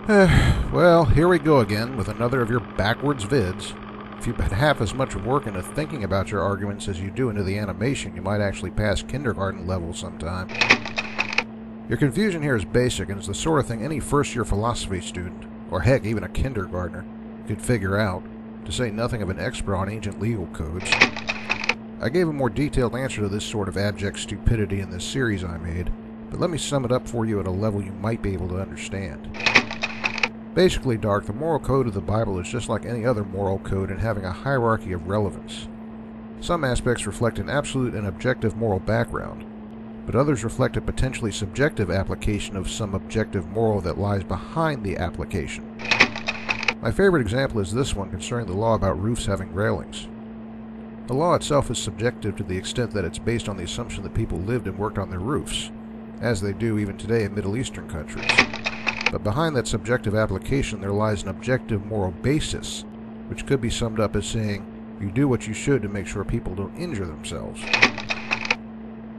Well, here we go again with another of your backwards vids. If you put half as much work into thinking about your arguments as you do into the animation, you might actually pass kindergarten level sometime. Your confusion here is basic and is the sort of thing any first-year philosophy student, or heck, even a kindergartner, could figure out, to say nothing of an expert on ancient legal codes. I gave a more detailed answer to this sort of abject stupidity in this series I made, but let me sum it up for you at a level you might be able to understand. Basically, Dark, the moral code of the Bible is just like any other moral code in having a hierarchy of relevance. Some aspects reflect an absolute and objective moral background, but others reflect a potentially subjective application of some objective moral that lies behind the application. My favorite example is this one concerning the law about roofs having railings. The law itself is subjective to the extent that it's based on the assumption that people lived and worked on their roofs, as they do even today in Middle Eastern countries. But behind that subjective application there lies an objective moral basis, which could be summed up as saying, you do what you should to make sure people don't injure themselves.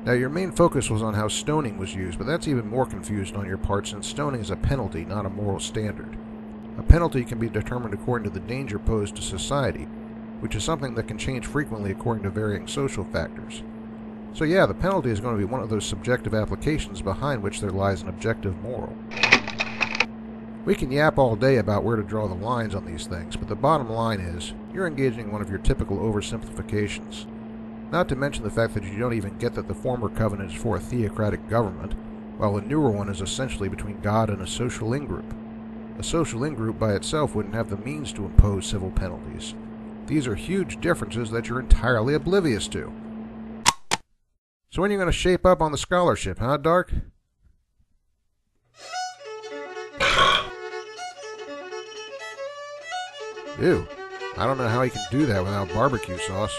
Now your main focus was on how stoning was used, but that's even more confused on your part since stoning is a penalty, not a moral standard. A penalty can be determined according to the danger posed to society, which is something that can change frequently according to varying social factors. So yeah, the penalty is going to be one of those subjective applications behind which there lies an objective moral. We can yap all day about where to draw the lines on these things, but the bottom line is, you're engaging in one of your typical oversimplifications. Not to mention the fact that you don't even get that the former covenant is for a theocratic government, while the newer one is essentially between God and a social in-group. A social in-group by itself wouldn't have the means to impose civil penalties. These are huge differences that you're entirely oblivious to. So when are you going to shape up on the scholarship, huh, Dark? Ew, I don't know how he can do that without barbecue sauce.